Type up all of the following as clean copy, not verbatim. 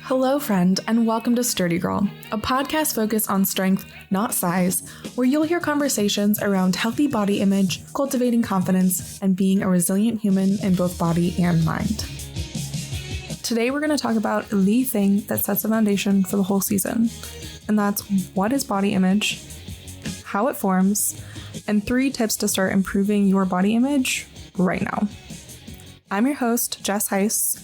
Hello, friend, and welcome to Sturdy Girl, a podcast focused on strength, not size, where you'll hear conversations around healthy body image, cultivating confidence, and being a resilient human in both body and mind. Today, we're going to talk about the thing that sets the foundation for the whole season, and that's what is body image, how it forms, and 3 tips to start improving your body image right now. I'm your host, Jess Heiss,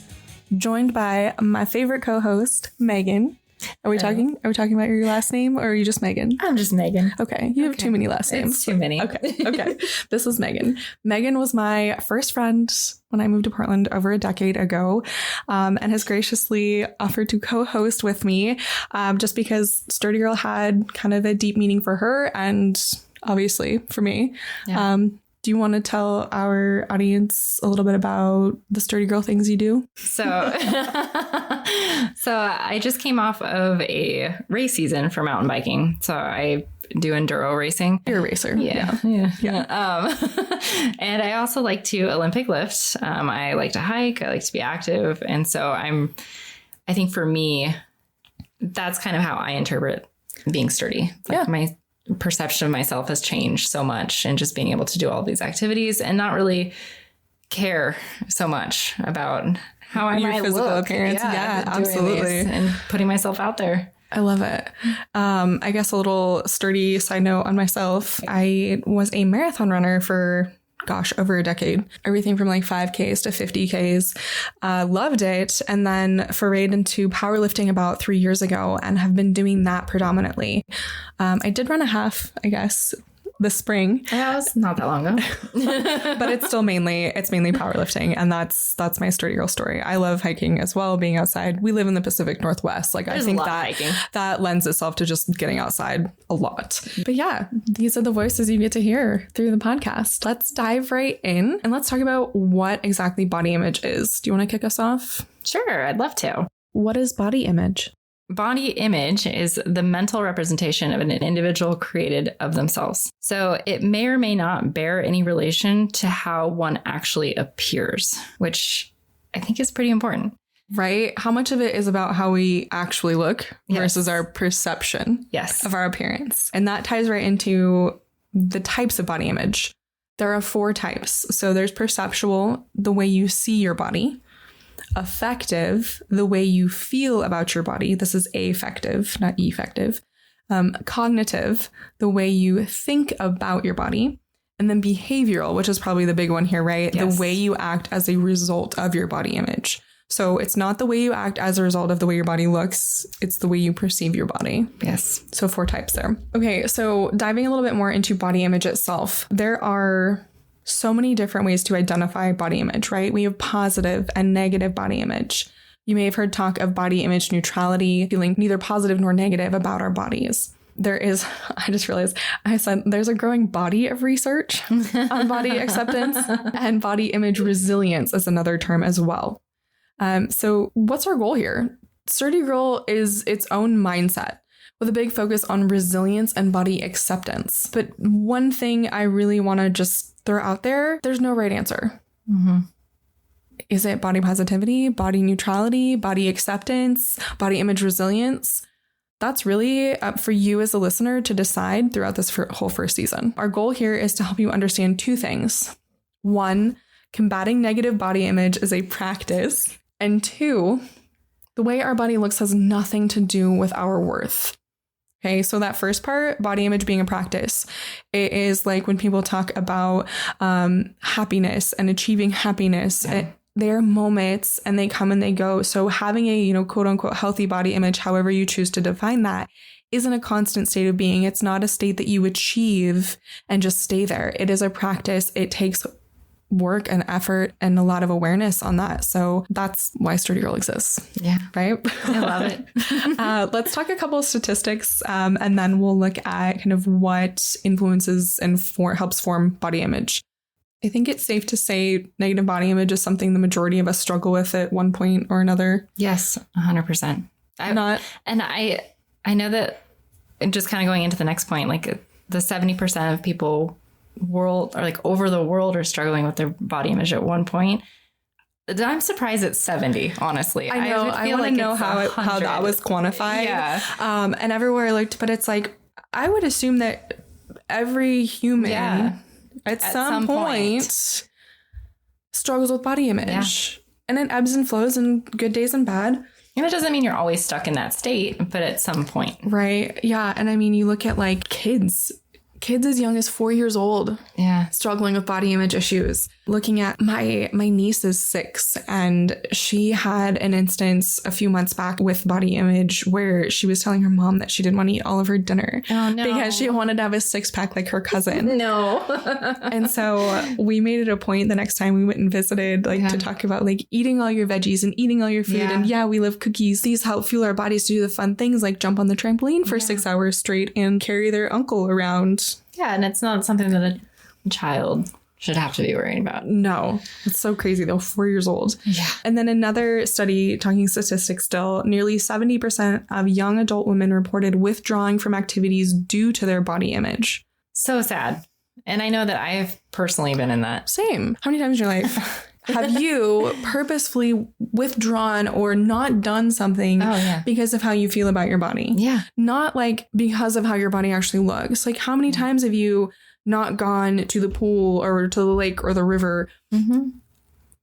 joined by my favorite co-host, Megan. Are we talking about your last name, or are you just Megan? I'm just Megan. Okay. You have too many last names. It's too many. Okay. This is Megan. Megan was my first friend when I moved to Portland over a decade ago, and has graciously offered to co-host with me, just because Sturdy Girl had kind of a deep meaning for her and obviously for me. Yeah. Do you want to tell our audience a little bit about the Sturdy Girl things you do? So I just came off of a race season for mountain biking. So I do enduro racing. You're a racer. Yeah. And I also like to Olympic lift. I like to hike. I like to be active. And so I think for me, that's kind of how I interpret being sturdy. Like my perception of myself has changed so much, and just being able to do all these activities and not really care so much about how I might physical look. appearance. Yeah, absolutely. And putting myself out there. I love it. I guess a little sturdy side note on myself. I was a marathon runner for over a decade. Everything from like 5Ks to 50Ks. Loved it. And then forayed into powerlifting about 3 years ago and have been doing that predominantly. I did run a half, I guess, this spring. That was not that long ago. But it's mainly powerlifting. And that's my Sturdy Girl story. I love hiking as well, being outside. We live in the Pacific Northwest. Like, I think that lends itself to just getting outside a lot. But yeah, these are the voices you get to hear through the podcast. Let's dive right in and let's talk about what exactly body image is. Do you want to kick us off? Sure, I'd love to. What is body image? Body image is the mental representation of an individual created of themselves. So it may or may not bear any relation to how one actually appears, which I think is pretty important. Right? How much of it is about how we actually look versus our perception of our appearance? And that ties right into the types of body image. There are 4 types. So there's perceptual, the way you see your body. Affective, the way you feel about your body. This is affective, not effective. Cognitive, the way you think about your body. And then behavioral, which is probably the big one here, right? Yes. The way you act as a result of your body image. So it's not the way you act as a result of the way your body looks. It's the way you perceive your body. Yes. So 4 types there. Okay, so diving a little bit more into body image itself, there are so many different ways to identify body image, right? We have positive and negative body image. You may have heard talk of body image neutrality, feeling neither positive nor negative about our bodies. I just realized I said there's a growing body of research on body acceptance, and body image resilience is another term as well. So what's our goal here? Sturdy Girl is its own mindset, with a big focus on resilience and body acceptance. But one thing I really want to just throw out there, there's no right answer. Mm-hmm. Is it body positivity, body neutrality, body acceptance, body image resilience? That's really up for you as a listener to decide throughout this whole first season. Our goal here is to help you understand 2 things. 1, combating negative body image is a practice. And 2, the way our body looks has nothing to do with our worth. Okay, so that first part, body image being a practice, it is like when people talk about happiness and achieving happiness. They're moments and they come and they go. So having a, quote unquote, healthy body image, however you choose to define that, isn't a constant state of being. It's not a state that you achieve and just stay there. It is a practice. It takes work and effort and a lot of awareness on that. So that's why Sturdy Girl exists. Yeah. Right? I love it. Let's talk a couple of statistics and then we'll look at kind of what influences and helps form body image. I think it's safe to say negative body image is something the majority of us struggle with at one point or another. Yes, 100%. I know that, just kind of going into the next point, like the 70% of people over the world are struggling with their body image at one point. I'm surprised it's 70, honestly. I know. I want to know how that was quantified. Yeah. And everywhere I looked, but it's like, I would assume that every human at some point struggles with body image. Yeah. And it ebbs and flows and good days and bad. And it doesn't mean you're always stuck in that state, but at some point. Right. Yeah. And I mean, you look at like kids as young as 4 years old. Yeah. Struggling with body image issues. Looking at my niece is 6, and she had an instance a few months back with body image where she was telling her mom that she didn't want to eat all of her dinner. Oh, no. Because she wanted to have a 6-pack like her cousin. No. And so we made it a point the next time we went and visited, like to talk about like eating all your veggies and eating all your food. Yeah. And we love cookies. These help fuel our bodies to do the fun things like jump on the trampoline for 6 hours straight and carry their uncle around. Yeah. And it's not something that a child should have to be worrying about. No, it's so crazy though. 4 years old. Yeah. And then another study, talking statistics still, nearly 70% of young adult women reported withdrawing from activities due to their body image. So sad. And I know that I have personally been in that. Same. How many times in your life have you purposefully withdrawn or not done something because of how you feel about your body? Yeah. Not like because of how your body actually looks. Like how many times have you not gone to the pool or to the lake or the river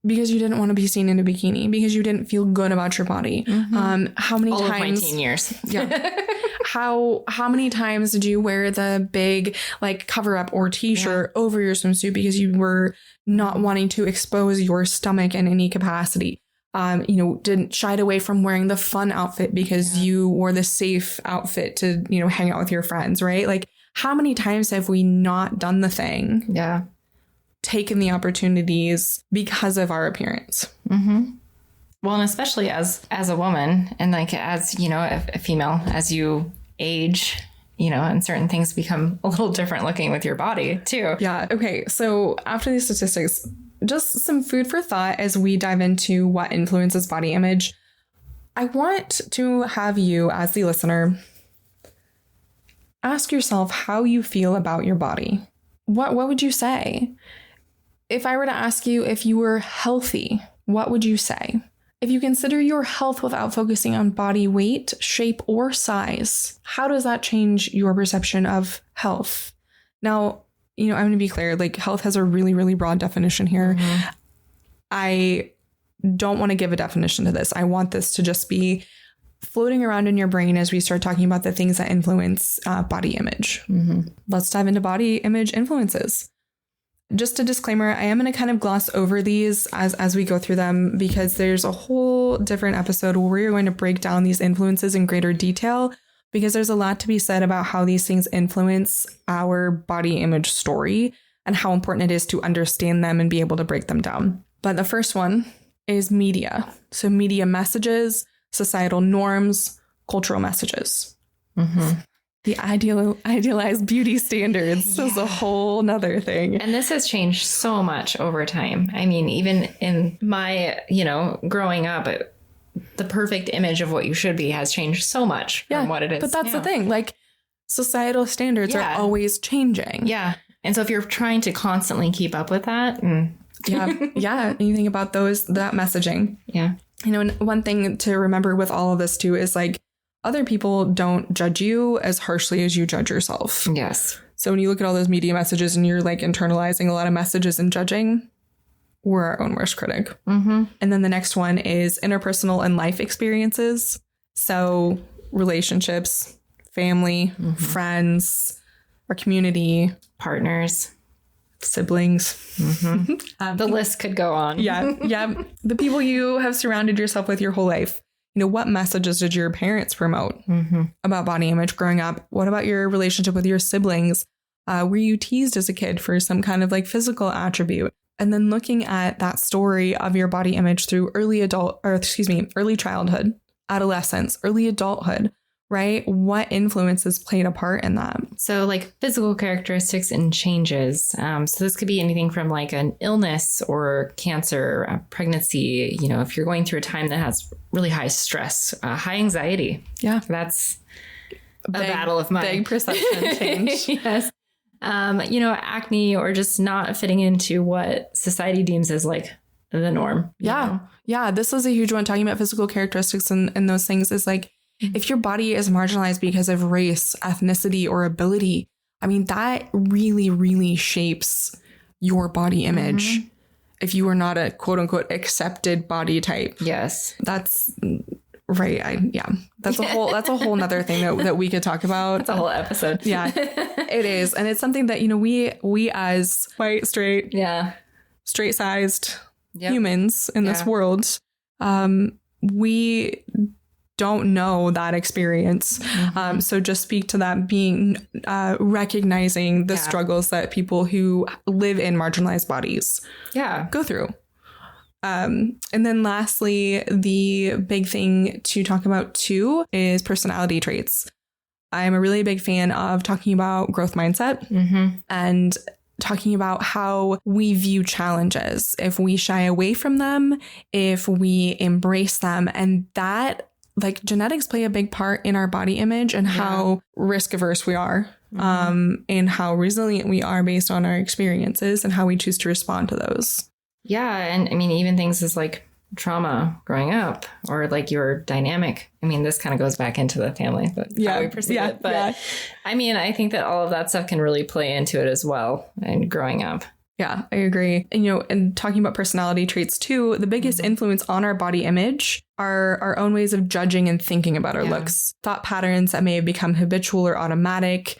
because you didn't want to be seen in a bikini, because you didn't feel good about your body? How many All times? Of my teen years. Yeah. How many times did you wear the big like cover up or t-shirt over your swimsuit because you were not wanting to expose your stomach in any capacity? Didn't shied away from wearing the fun outfit because you wore the safe outfit to, hang out with your friends, right? Like, how many times have we not done the thing? Yeah. Taken the opportunities because of our appearance? Well, and especially as a woman and like as, a female, as you age, and certain things become a little different looking with your body too. Yeah. Okay. So after these statistics, just some food for thought as we dive into what influences body image. I want to have you as the listener ask yourself how you feel about your body. What would you say? If I were to ask you if you were healthy, what would you say? If you consider your health without focusing on body weight, shape, or size, how does that change your perception of health? Now, I'm going to be clear, like health has a really, really broad definition here. I don't want to give a definition to this. I want this to just be floating around in your brain as we start talking about the things that influence body image. Let's dive into body image influences. Just a disclaimer, I am going to kind of gloss over these as we go through them because there's a whole different episode where we're going to break down these influences in greater detail because there's a lot to be said about how these things influence our body image story and how important it is to understand them and be able to break them down. But the first one is media. So media messages, societal norms, cultural messages. The idealized beauty standards is a whole nother thing. And this has changed so much over time. I mean, even in my, growing up, the perfect image of what you should be has changed so much from what it is. But that's the thing. Like societal standards are always changing. Yeah. And so if you're trying to constantly keep up with that. And you think about that messaging. Yeah. And one thing to remember with all of this too is like, other people don't judge you as harshly as you judge yourself. Yes. So when you look at all those media messages and you're like internalizing a lot of messages and judging, we're our own worst critic. And then the next one is interpersonal and life experiences. So relationships, family, friends, our community, partners, siblings. The list could go on. Yeah. The people you have surrounded yourself with your whole life. What messages did your parents promote about body image growing up? What about your relationship with your siblings? Were you teased as a kid for some kind of like physical attribute? And then looking at that story of your body image through early childhood, adolescence, early adulthood, right? What influences played a part in that? So like physical characteristics and changes. So this could be anything from like an illness or cancer, pregnancy, if you're going through a time that has really high stress, high anxiety. Yeah. That's a battle of mine. Big perception change. Yes. Acne or just not fitting into what society deems as like the norm. Yeah. Yeah. This is a huge one. Talking about physical characteristics and those things is like, if your body is marginalized because of race, ethnicity, or ability, I mean, that really, really shapes your body image. If you are not a quote unquote accepted body type. Yes. That's right. That's a whole nother thing that we could talk about. It's a whole episode. Yeah, it is. And it's something that, we as white, straight sized humans in this world, we don't know that experience. So just speak to that, being recognizing the struggles that people who live in marginalized bodies go through. And then lastly, the big thing to talk about too is personality traits. I'm a really big fan of talking about growth mindset and talking about how we view challenges, if we shy away from them, if we embrace them, and that like genetics play a big part in our body image and how risk averse we are, and how resilient we are based on our experiences and how we choose to respond to those. Yeah. And I mean, even things as like trauma growing up or like your dynamic. I mean, this kind of goes back into the family, but how we perceive it. But I mean, I think that all of that stuff can really play into it as well and growing up. Yeah, I agree. And, and talking about personality traits too, the biggest influence on our body image are our own ways of judging and thinking about our looks, thought patterns that may have become habitual or automatic.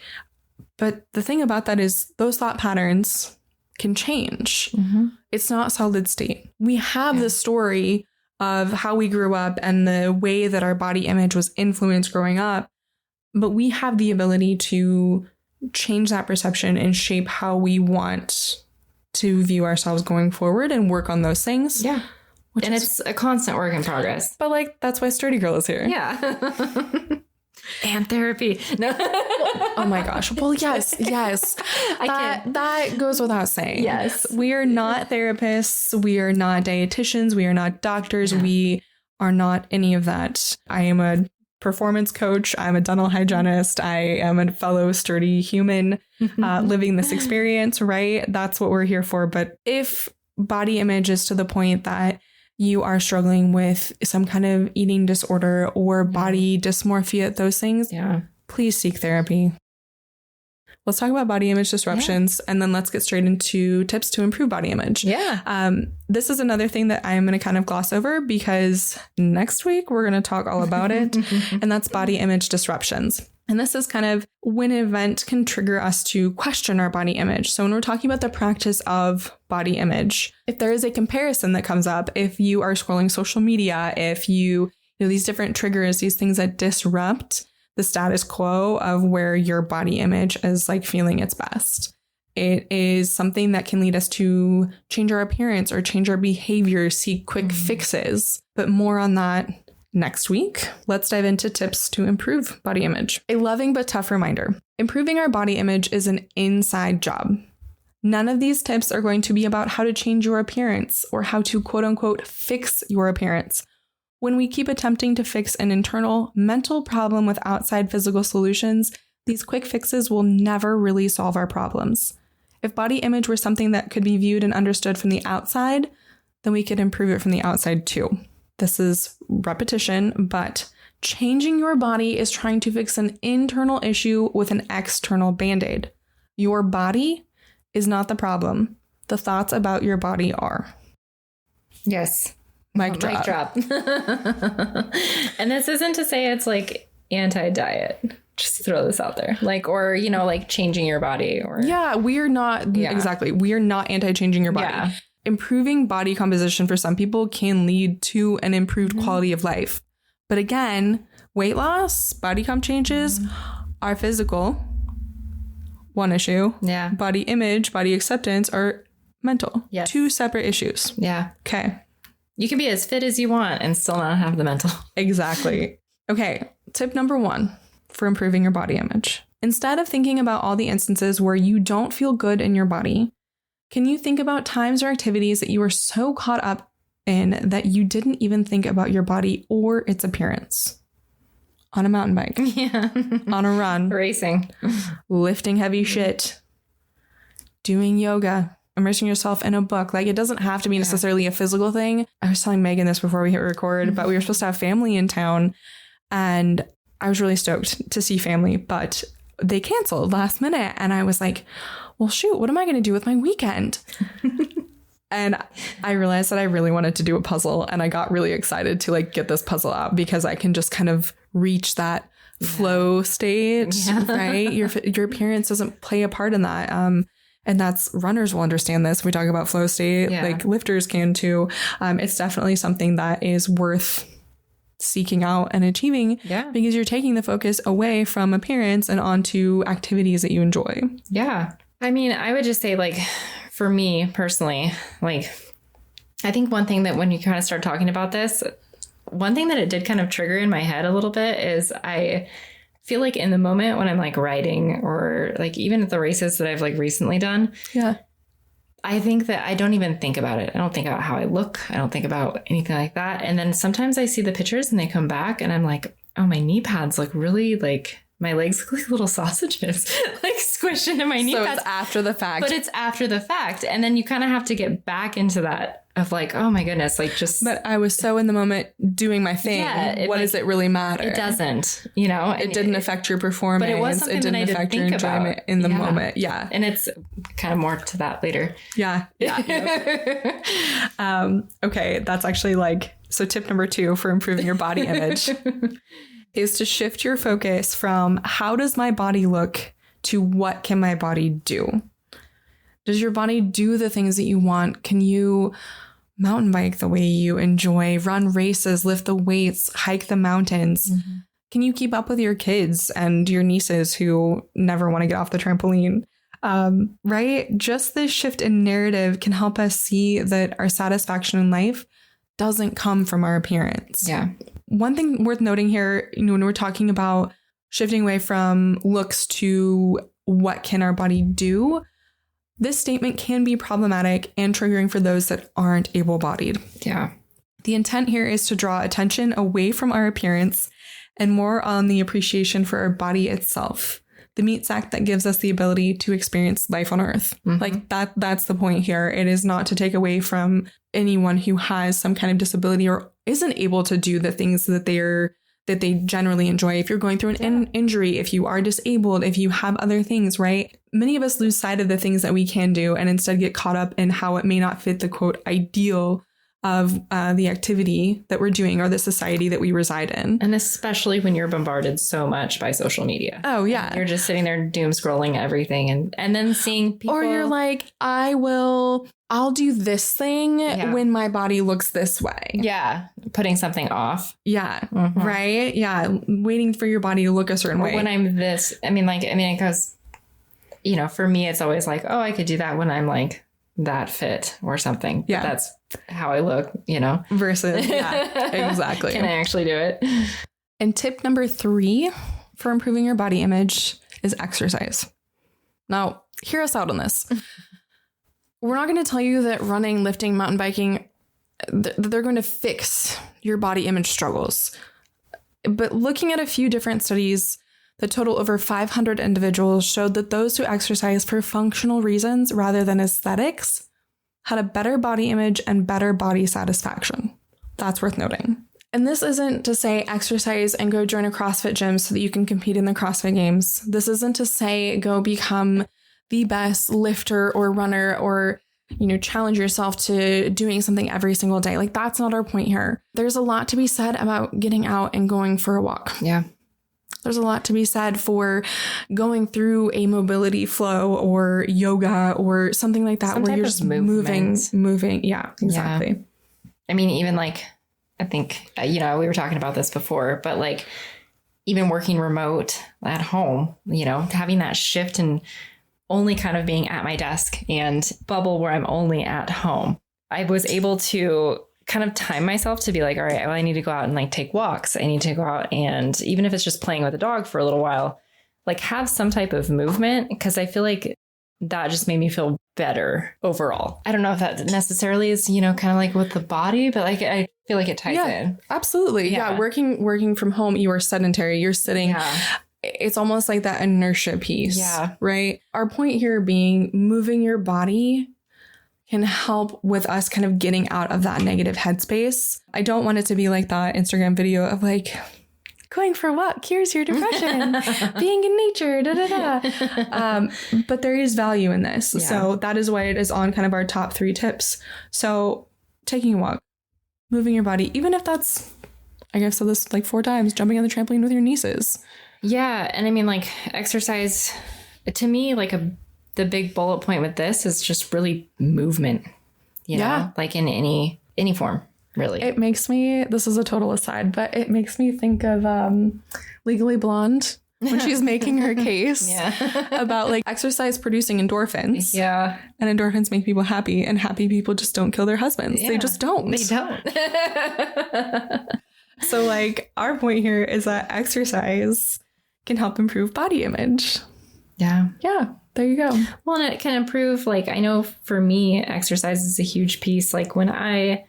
But the thing about that is those thought patterns can change. It's not solid state. We have the story of how we grew up and the way that our body image was influenced growing up, but we have the ability to change that perception and shape how we want to view ourselves going forward and work on those things. Yeah. And it's a constant work in progress. But like, that's why Sturdy Girl is here. Yeah. And therapy. No. Oh my gosh. Well, yes. That goes without saying. Yes. We are not therapists. We are not dietitians. We are not doctors. Yeah. We are not any of that. I am a performance coach. I'm a dental hygienist. I am a fellow sturdy human living this experience, right? That's what we're here for. But if body image is to the point that you are struggling with some kind of eating disorder or body dysmorphia, those things, please seek therapy. Let's talk about body image disruptions, and then let's get straight into tips to improve body image. This is another thing that I'm going to kind of gloss over because next week we're going to talk all about it, and that's body image disruptions. And this is kind of when an event can trigger us to question our body image. So when we're talking about the practice of body image, if there is a comparison that comes up, if you are scrolling social media, if you know, these different triggers, these things that disrupt the status quo of where your body image is like feeling its best. It is something that can lead us to change our appearance or change our behavior, seek quick fixes. But more on that next week. Let's dive into tips to improve body image. A loving but tough reminder. Improving our body image is an inside job. None of these tips are going to be about how to change your appearance or how to quote unquote fix your appearance. When we keep attempting to fix an internal mental problem with outside physical solutions, these quick fixes will never really solve our problems. If body image were something that could be viewed and understood from the outside, then we could improve it from the outside too. This is repetition, but changing your body is trying to fix an internal issue with an external band-aid. Your body is not the problem. The thoughts about your body are. Yes. Mic drop. Mic drop. And this isn't to say it's like anti-diet. Just throw this out there. Like, or, you know, like changing your body or. Yeah, we are not. Yeah. Exactly. We are not anti-changing your body. Yeah. Improving body composition for some people can lead to an improved quality of life. But again, weight loss, body comp changes are physical. One issue. Yeah. Body image, body acceptance are mental. Yes. Two separate issues. Yeah. Okay. You can be as fit as you want and still not have the mental. Exactly. Okay. Tip number 1 for improving your body image. Instead of thinking about all the instances where you don't feel good in your body, can you think about times or activities that you were so caught up in that you didn't even think about your body or its appearance? On a mountain bike. Yeah. On a run. Racing. Lifting heavy shit. Doing yoga. immersing yourself in a book. Like, it doesn't have to be necessarily a physical thing. I was telling Megan this before we hit record, but we were supposed to have family in town, and I was really stoked to see family, but they canceled last minute. And I was like, well, shoot, what am I going to do with my weekend? And I realized that I really wanted to do a puzzle, and I got really excited to like get this puzzle out because I can just kind of reach that flow state, right? Your appearance doesn't play a part in that. And that's, runners will understand this. We talk about flow state, like lifters can too. It's definitely something that is worth seeking out and achieving because you're taking the focus away from appearance and onto activities that you enjoy. Yeah. I mean, I would just say, like, for me personally, like, I think one thing that when you kind of start talking about this, one thing that it did kind of trigger in my head a little bit is I feel like in the moment when I'm like riding or like even at the races that I've like recently done. Yeah. I think that I don't even think about it. I don't think about how I look. I don't think about anything like that. And then sometimes I see the pictures and they come back and I'm like, oh, my knee pads look really like, my legs look like little sausages, like squished into my knee pads. So it's after the fact. But it's after the fact. And then you kind of have to get back into that of like, oh my goodness, like just. But I was so in the moment doing my thing. Yeah, what does it really matter? It doesn't, you know. It didn't affect your performance. But it was something that I didn't affect your enjoyment in the moment. Yeah. And it's kind of more to that later. Yeah. Okay. That's actually like, so tip number 2 for improving your body image is to shift your focus from how does my body look to what can my body do? Does your body do the things that you want? Can you mountain bike the way you enjoy, run races, lift the weights, hike the mountains? Mm-hmm. Can you keep up with your kids and your nieces who never want to get off the trampoline? Right? Just this shift in narrative can help us see that our satisfaction in life doesn't come from our appearance. Yeah. One thing worth noting here, you know, when we're talking about shifting away from looks to what can our body do, this statement can be problematic and triggering for those that aren't able-bodied. Yeah. The intent here is to draw attention away from our appearance and more on the appreciation for our body itself, the meat sack that gives us the ability to experience life on Earth. Mm-hmm. Like that's the point here. It is not to take away from anyone who has some kind of disability or isn't able to do the things that they generally enjoy. If you're going through an injury, if you are disabled, if you have other things, right? Many of us lose sight of the things that we can do and instead get caught up in how it may not fit the quote ideal of the activity that we're doing or the society that we reside in. And especially when you're bombarded so much by social media. Oh, yeah. You're just sitting there doom scrolling everything and then seeing people. Or you're like, I'll do this thing when my body looks this way. Yeah. Putting something off. Yeah. Mm-hmm. Right. Yeah. Waiting for your body to look a certain way. When I'm this, because, you know, for me, it's always like, oh, I could do that when I'm like that fit or something. Yeah. But that's how I look, you know, versus. Yeah, exactly. Can I actually do it? And tip number 3 for improving your body image is exercise. Now, hear us out on this. We're not going to tell you that running, lifting, mountain biking, they're going to fix your body image struggles. But looking at a few different studies, the total over 500 individuals showed that those who exercise for functional reasons rather than aesthetics had a better body image and better body satisfaction. That's worth noting. And this isn't to say exercise and go join a CrossFit gym so that you can compete in the CrossFit Games. This isn't to say go become the best lifter or runner or, you know, challenge yourself to doing something every single day. Like, that's not our point here. There's a lot to be said about getting out and going for a walk. Yeah. There's a lot to be said for going through a mobility flow or yoga or something like that, where you're just moving. Yeah, exactly. Yeah. I mean, even like, I think, you know, we were talking about this before, but like even working remote at home, you know, having that shift and only kind of being at my desk and bubble where I'm only at home. I was able to kind of time myself to be like, all right, well, I need to go out and like take walks. I need to go out and even if it's just playing with a dog for a little while, like have some type of movement, because I feel like that just made me feel better overall. I don't know if that necessarily is, you know, kind of like with the body, but like I feel like it ties in. Absolutely. Yeah. Working from home, you are sedentary. You're sitting. Yeah. It's almost like that inertia piece. Yeah. Right. Our point here being moving your body can help with us kind of getting out of that negative headspace. I don't want it to be like that Instagram video of like, going for a walk cures your depression, being in nature, but there is value in this. Yeah. So that is why it is on kind of our top 3 tips. So taking a walk, moving your body, even if that's, I guess, said this like 4 times, jumping on the trampoline with your nieces. Yeah. And I mean, like exercise, to me, like the big bullet point with this is just really movement, you know, like in any form. Really, it makes me, this is a total aside, but it makes me think of Legally Blonde when she's making her case about like exercise producing endorphins. Yeah. And endorphins make people happy, and happy people just don't kill their husbands. Yeah. They just don't. They don't. So like our point here is that exercise can help improve body image. Yeah. Yeah. There you go. Well, and it can improve, like, I know for me, exercise is a huge piece. Like when I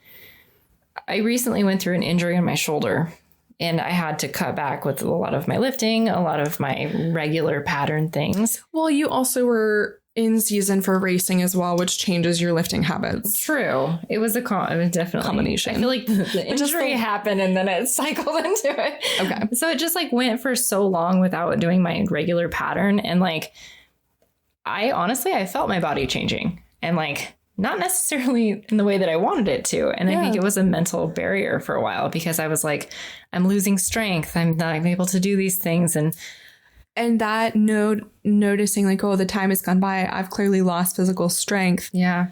recently went through an injury on my shoulder, and I had to cut back with a lot of my lifting, a lot of my regular pattern things. Well, you also were in season for racing as well, which changes your lifting habits. True. It was definitely combination. I feel like the injury happened and then it cycled into it. Okay. So it just like went for so long without doing my regular pattern. And like, I felt my body changing, and like, not necessarily in the way that I wanted it to. And I think it was a mental barrier for a while, because I was like, I'm losing strength. I'm not able to do these things. And that noticing like, oh, the time has gone by, I've clearly lost physical strength. Yeah.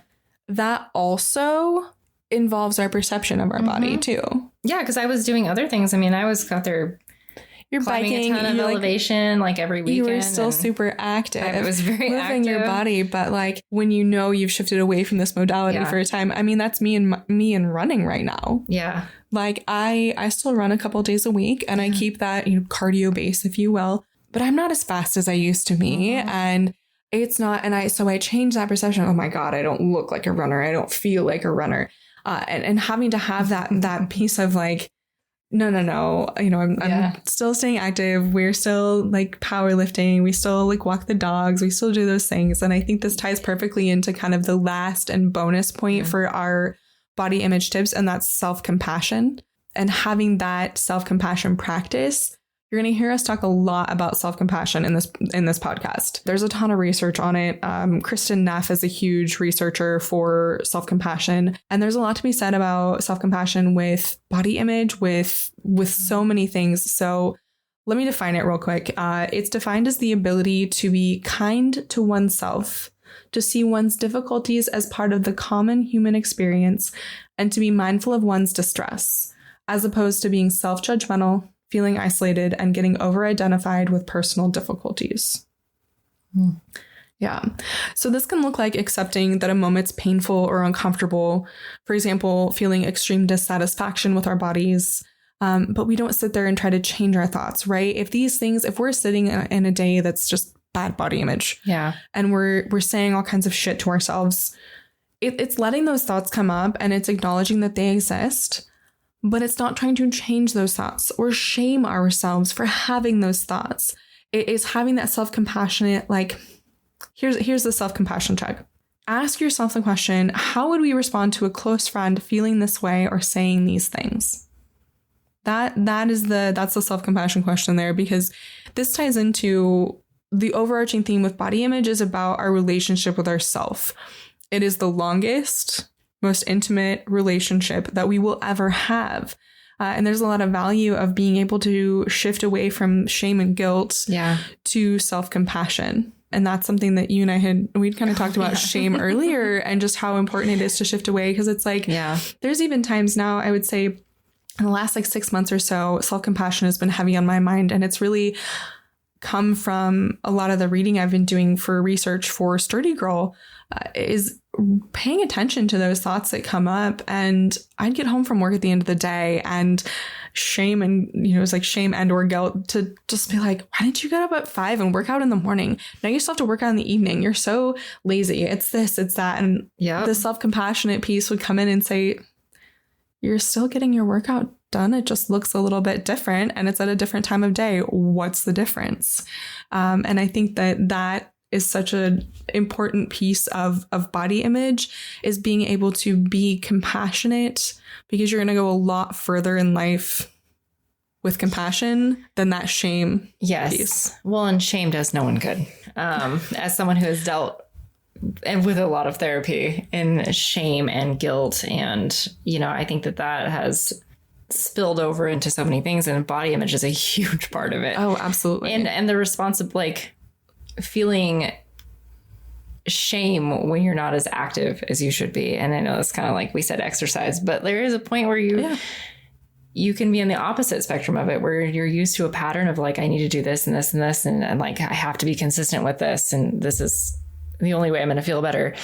That also involves our perception of our body too. Yeah. Because I was doing other things. I mean, I was out there. You're biking, a ton of elevation like every weekend. You were still super active. I was very moving active. Your body, but like when you know you've shifted away from this modality for a time. I mean, that's me and running right now. Yeah. Like I still run a couple days a week, and I keep that, cardio base, if you will, but I'm not as fast as I used to be. And it's not. And I changed that perception. Oh my God, I don't look like a runner. I don't feel like a runner. And having to have that piece of like, no. I'm still staying active. We're still like powerlifting. We still like walk the dogs. We still do those things. And I think this ties perfectly into kind of the last and bonus point for our body image tips. And that's self-compassion. And having that self-compassion practice, you're going to hear us talk a lot about self-compassion in this podcast. There's a ton of research on it. Kristen Neff is a huge researcher for self-compassion. And there's a lot to be said about self-compassion with body image, with so many things. So let me define it real quick. It's defined as the ability to be kind to oneself, to see one's difficulties as part of the common human experience, and to be mindful of one's distress, as opposed to being self-judgmental, feeling isolated, and getting over-identified with personal difficulties. Yeah. So this can look like accepting that a moment's painful or uncomfortable. For example, feeling extreme dissatisfaction with our bodies. But we don't sit there and try to change our thoughts, right? If we're sitting in a day that's just bad body image, and we're saying all kinds of shit to ourselves, it's letting those thoughts come up, and it's acknowledging that they exist. But it's not trying to change those thoughts or shame ourselves for having those thoughts. It is having that self-compassionate, like, here's the self-compassion check. Ask yourself the question, how would we respond to a close friend feeling this way or saying these things? That's the self-compassion question there, because this ties into the overarching theme with body image is about our relationship with ourself. It is the longest, most intimate relationship that we will ever have. And there's a lot of value of being able to shift away from shame and guilt to self-compassion. And that's something that you and we'd kind of talked about shame earlier, and just how important it is to shift away. Because it's like, there's even times now, I would say in the last like 6 months or so, self-compassion has been heavy on my mind. And it's really come from a lot of the reading I've been doing for research for Sturdy Girl, is paying attention to those thoughts that come up. And I'd get home from work at the end of the day, and shame and, it's like shame and or guilt to just be like, why didn't you get up at 5 and work out in the morning? Now you still have to work out in the evening. You're so lazy. It's this, it's that. And the self-compassionate piece would come in and say, you're still getting your workout done. It just looks a little bit different, and it's at a different time of day. What's the difference? And I think that is such an important piece of body image, is being able to be compassionate, because you're going to go a lot further in life with compassion than that shame piece. Well, and shame does no one good. As someone who has dealt and with a lot of therapy in shame and guilt, and, you know, I think that has spilled over into so many things, and body image is a huge part of it. Oh, absolutely. And the response of like feeling shame when you're not as active as you should be. And I know it's kind of like we said exercise, but there is a point where you can be in the opposite spectrum of it, where you're used to a pattern of like, I need to do this and this and this, and like I have to be consistent with this, and this is the only way I'm going to feel better.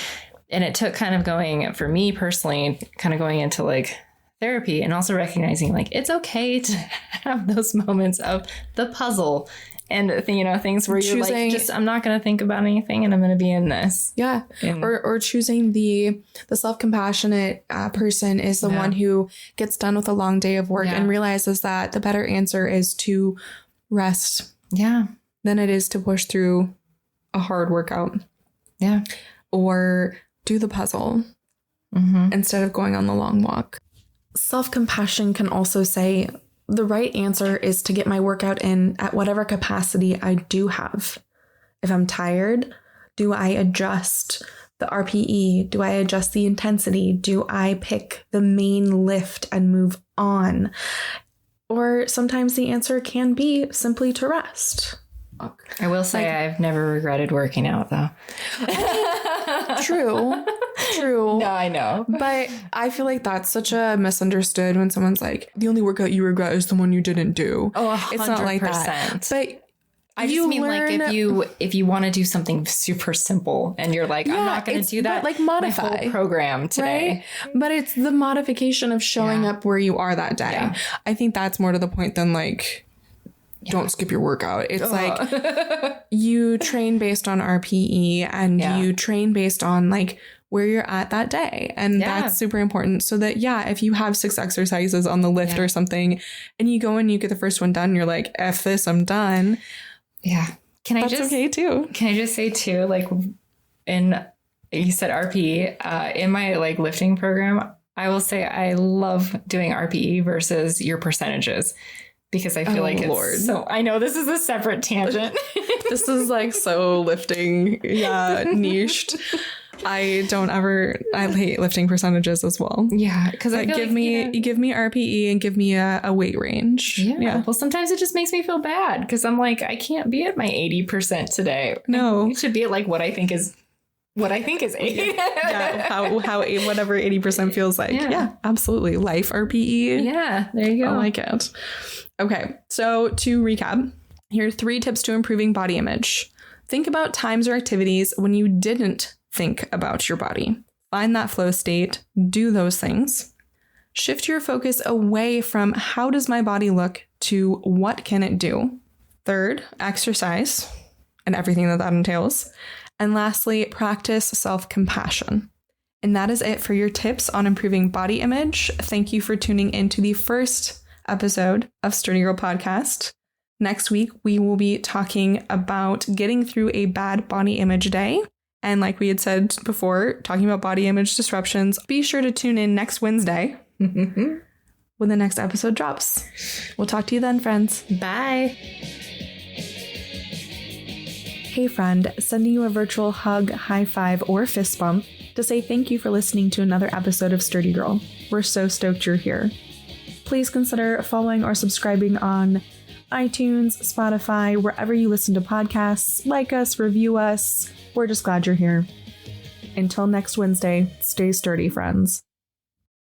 And it took kind of going, for me personally, kind of going into like therapy, and also recognizing like it's okay to have those moments of the puzzle and, you know, things where you're like, just, I'm not going to think about anything and I'm going to be in this. Yeah. Or choosing the self-compassionate person is the one who gets done with a long day of work and realizes that the better answer is to rest than it is to push through a hard workout. Yeah. Or do the puzzle instead of going on the long walk. Self-compassion can also say, the right answer is to get my workout in at whatever capacity I do have. If I'm tired, do I adjust the RPE? Do I adjust the intensity? Do I pick the main lift and move on? Or sometimes the answer can be simply to rest. I will say I've never regretted working out, though. True. No, I know. But I feel like that's such a misunderstood when someone's like, the only workout you regret is the one you didn't do. Oh, 100%. It's not like that. But I just mean like if you want to do something super simple and you're like, I'm not going to do that. Like modify my whole program today. Right? But it's the modification of showing up where you are that day. Yeah. I think that's more to the point than like, don't skip your workout. It's like you train based on RPE and you train based on like where you're at that day. And that's super important. So that, if you have 6 exercises on the lift or something and you go and you get the first one done, you're like, F this, I'm done. Yeah. That's okay too. Can I just say too, like you said RPE, in my like lifting program, I will say I love doing RPE versus your percentages. Because I feel so I know this is a separate tangent. This is like so lifting, niched. I hate lifting percentages as well. Yeah, because I feel give me RPE and give me a weight range. Yeah. Well, sometimes it just makes me feel bad because I'm like, I can't be at my 80% today. No, it should be at like what I think is 80. how whatever 80% feels like. Yeah, absolutely. Life RPE. Yeah, there you go. I like it. Okay, so to recap, here are 3 tips to improving body image. Think about times or activities when you didn't think about your body. Find that flow state, do those things. Shift your focus away from how does my body look to what can it do. 3rd, exercise and everything that entails. And lastly, practice self-compassion. And that is it for your tips on improving body image. Thank you for tuning into the first episode of Sturdy Girl Podcast. Next week, we will be talking about getting through a bad body image day. And like we had said before, talking about body image disruptions. Be sure to tune in next Wednesday when the next episode drops. We'll talk to you then, friends. Bye. Hey friend, sending you a virtual hug, high five, or fist bump to say thank you for listening to another episode of Sturdy Girl. We're so stoked you're here. Please consider following or subscribing on iTunes, Spotify, wherever you listen to podcasts. Like us, review us. We're just glad you're here. Until next Wednesday, stay sturdy, friends.